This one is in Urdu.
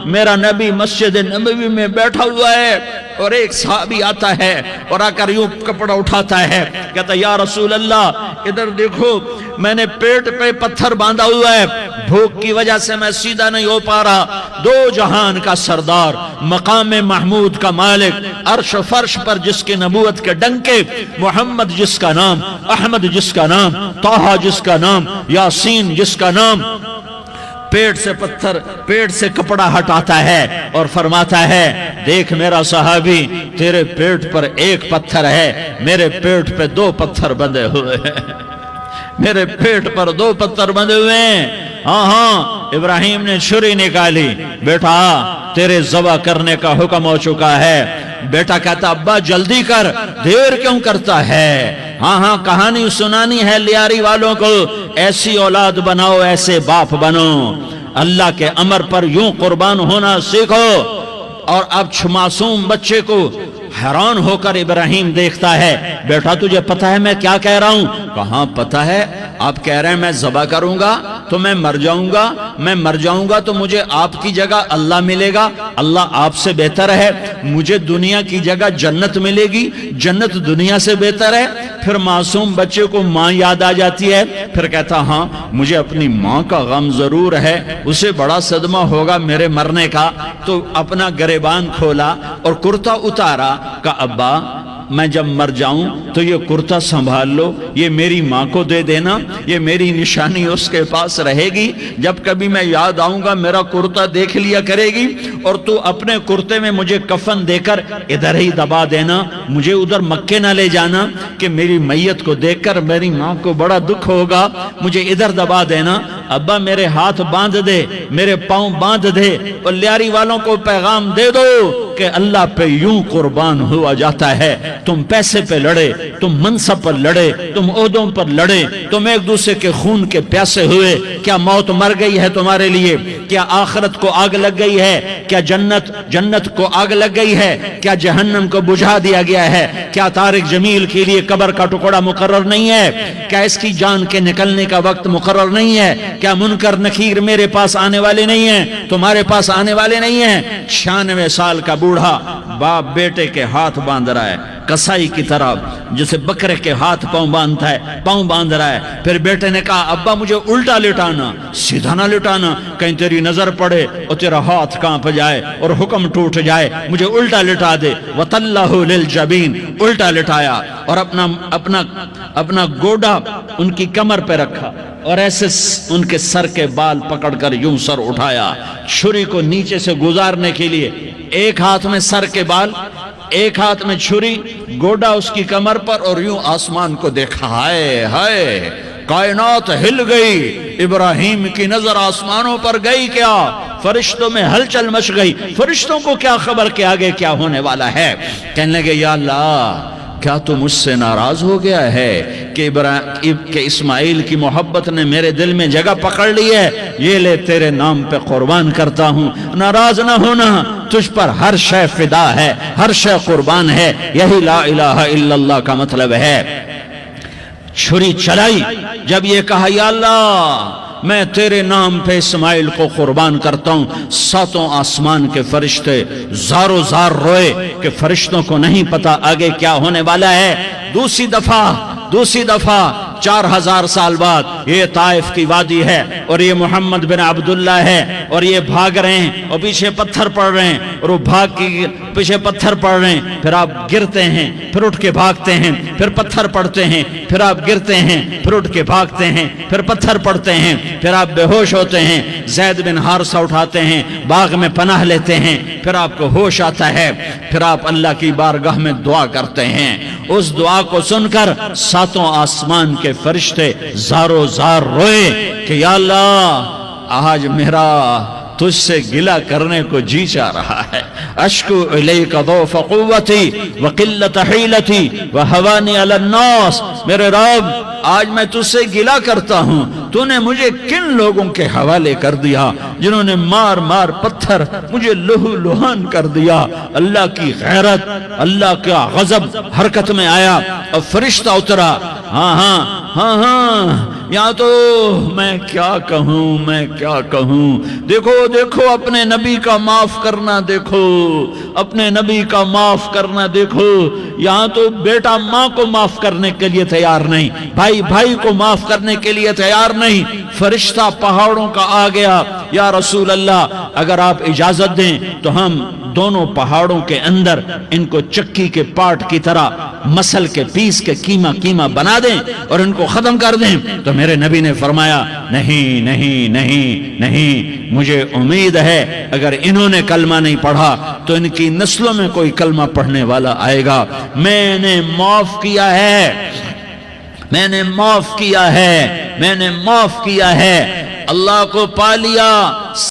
میرا نبی مسجد نبوی میں بیٹھا ہوا ہے اور ایک صحابی آتا ہے اور آ کر یوں کپڑا اٹھاتا ہے، کہتا یا رسول اللہ ادھر دیکھو، میں نے پیٹ پہ پتھر باندھا ہوا ہے، بھوک کی وجہ سے میں سیدھا نہیں ہو پا رہا۔ دو جہان کا سردار، مقام محمود کا مالک، عرش و فرش پر جس کی نبوت کے ڈنکے، محمد جس کا نام، احمد جس کا نام، طٰہٰ جس کا نام، یاسین جس کا نام، پیٹ سے پتھر، پیٹ سے کپڑا ہٹاتا ہے اور فرماتا ہے دیکھ میرا صحابی، تیرے پیٹ پر ایک پتھر ہے، میرے پیٹ پہ دو پتھر بندھے ہوئے ہیں، میرے پیٹ پر دو پتھر بندھے ہوئے ہیں۔ ہاں ابراہیم نے چھری نکالی، بیٹا تیرے ذبح کرنے کا حکم ہو چکا ہے۔ بیٹا کہتا ابا جلدی کر، دیر کیوں کرتا ہے؟ ہاں کہانی سنانی ہے لیاری والوں کو، ایسی اولاد بناؤ، ایسے باپ بنو، اللہ کے امر پر یوں قربان ہونا سیکھو۔ اور اب معصوم بچے کو حیران ہو کر ابراہیم دیکھتا ہے، بیٹا تجھے پتہ ہے میں کیا کہہ رہا ہوں؟ کہاں پتہ ہے، آپ کہہ رہے ہیں میں ذبح کروں گا تو میں مر جاؤں گا، میں مر جاؤں گا تو مجھے آپ کی جگہ اللہ ملے گا، اللہ آپ سے بہتر ہے، مجھے دنیا کی جگہ جنت ملے گی، جنت دنیا سے بہتر ہے۔ پھر معصوم بچے کو ماں یاد آ جاتی ہے، پھر کہتا ہاں مجھے اپنی ماں کا غم ضرور ہے، اسے بڑا صدمہ ہوگا میرے مرنے کا۔ تو اپنا گریبان کھولا اور کرتا اتارا، کہا ابا میں جب مر جاؤں تو یہ کرتا سنبھال لو، یہ میری ماں کو دے دینا، یہ میری نشانی اس کے پاس رہے گی، جب کبھی میں یاد آؤں گا میرا کرتا دیکھ لیا کرے گی، اور تو اپنے کرتے میں مجھے کفن دے کر ادھر ہی دبا دینا، مجھے ادھر مکے نہ لے جانا کہ میری میت کو دیکھ کر میری ماں کو بڑا دکھ ہوگا، مجھے ادھر دبا دینا۔ ابا میرے ہاتھ باندھ دے، میرے پاؤں باندھ دے، اور لیاری والوں کو پیغام دے دو کہ اللہ پہ یوں قربان ہوا جاتا ہے۔ تم پیسے پہ لڑے، تم منصب پر لڑے، تم عہدوں پر لڑے، تم ایک دوسرے کے خون کے پیاسے ہوئے، کیا موت مر گئی ہے تمہارے لیے؟ کیا آخرت کو آگ لگ گئی ہے؟ کیا جنت کو آگ لگ گئی ہے؟ کیا جہنم کو بجھا دیا گیا ہے؟ کیا طارق جمیل کے لیے قبر کا ٹکڑا مقرر نہیں ہے؟ کیا اس کی جان کے نکلنے کا وقت مقرر نہیں ہے؟ کیا منکر نکیر میرے پاس آنے والے نہیں ہیں، تمہارے پاس آنے والے نہیں ہیں؟ 96 سال کا بوڑھا باپ بیٹے کے ہاتھ باندھ رہا ہے، کسائی کی طرح جسے بکرے کے ہاتھ پاؤں باندھتا ہے، پاؤں باندھ رہا ہے۔ پھر بیٹے نے کہا ابا مجھے الٹا لٹانا، سیدھا نہ لٹانا، کہیں تیری نظر پڑے اور تیرا ہاتھ کانپ جائے اور حکم ٹوٹ جائے، مجھے الٹا لٹا دے۔ وَطَلَّهُ لِلْجَبِينِ، الٹا لٹایا اور اپنا گوڈا ان کی کمر پہ رکھا اور ایسے ان کے سر کے بال پکڑ کر یوں سر اٹھایا، چھری کو نیچے سے گزارنے کے لیے، ایک ہاتھ میں سر کے بال، ایک ہاتھ میں چھری، گوڈا اس کی کمر پر، اور یوں آسمان کو دیکھا۔ ہائے ہائے کائنات ہل گئی، ابراہیم کی نظر آسمانوں پر گئی، کیا فرشتوں میں ہلچل مچ گئی، فرشتوں کو کیا خبر کہ آگے کیا ہونے والا ہے؟ کہنے لگے یا اللہ کیا تو مجھ سے ناراض ہو گیا ہے کہ اسماعیل کی محبت نے میرے دل میں جگہ پکڑ لی ہے؟ یہ لے تیرے نام پہ قربان کرتا ہوں، ناراض نہ ہونا، تجھ پر ہر شے فدا ہے، ہر شے قربان ہے، یہی لا الہ الا اللہ کا مطلب ہے۔ چھری چلائی، جب یہ کہا یا اللہ میں تیرے نام پہ اسماعیل کو قربان کرتا ہوں، ساتوں آسمان کے فرشتے زارو زار روئے کہ فرشتوں کو نہیں پتا آگے کیا ہونے والا ہے۔ دوسری دفعہ 4000 سال بعد یہ طائف کی وادی ہے اور یہ محمد بن عبداللہ ہے اور یہ بھاگ رہے ہیں اور پیچھے پتھر پڑ رہے ہیں اور وہ بھاگ کے پیچھے پتھر پڑ رہے ہیں، پھر آپ گرتے ہیں، پھر اٹھ کے بھاگتے ہیں، پھر پتھر پڑتے ہیں، پھر آپ گرتے ہیں، پھر اٹھ کے بھاگتے ہیں، پھر پتھر پڑتے ہیں، پھر آپ بے ہوش ہوتے ہیں، زید بن حارثہ اٹھاتے ہیں، باغ میں پناہ لیتے ہیں، پھر آپ کو ہوش آتا ہے، پھر آپ اللہ کی بارگاہ میں دعا کرتے ہیں۔ اس دعا کو سن کر ساتوں آسمان کے فرشتے زارو زار روئے کہ یا اللہ آج میرا تجھ سے گلہ کرنے کو جی چاہ رہا ہے، اشکو الیک ضعف قوتی وقلت حیلتی وہوانی علی الناس، میرے رب آج میں تجھ سے گلہ کرتا ہوں، تو نے مجھے کن لوگوں کے حوالے کر دیا جنہوں نے مار مار پتھر مجھے لہو لہان کر دیا۔ اللہ کی غیرت، اللہ کا غضب حرکت میں آیا اور فرشتہ اترا، ہاں یہاں تو میں کیا کہوں، دیکھو دیکھو اپنے نبی کا معاف کرنا، دیکھو اپنے نبی کا معاف کرنا، دیکھو یہاں تو بیٹا ماں کو معاف کرنے کے لیے تیار نہیں، بھائی بھائی کو معاف کرنے کے لیے تیار نہیں، فرشتہ پہاڑوں کا آ گیا، یا رسول اللہ اگر آپ اجازت دیں تو ہم دونوں پہاڑوں کے اندر ان کو چکی کے پاٹ کی طرح مسل کے پیس کے کیما بنا دیں اور ان کو ختم کر دیں۔ تو میرے نبی نے فرمایا نہیں نہیں نہیں نہیں، مجھے امید ہے اگر انہوں نے کلمہ نہیں پڑھا تو ان کی نسلوں میں کوئی کلمہ پڑھنے والا آئے گا۔ میں نے معاف کیا ہے، میں نے معاف کیا ہے، میں نے معاف کیا ہے، اللہ کو پا لیا۔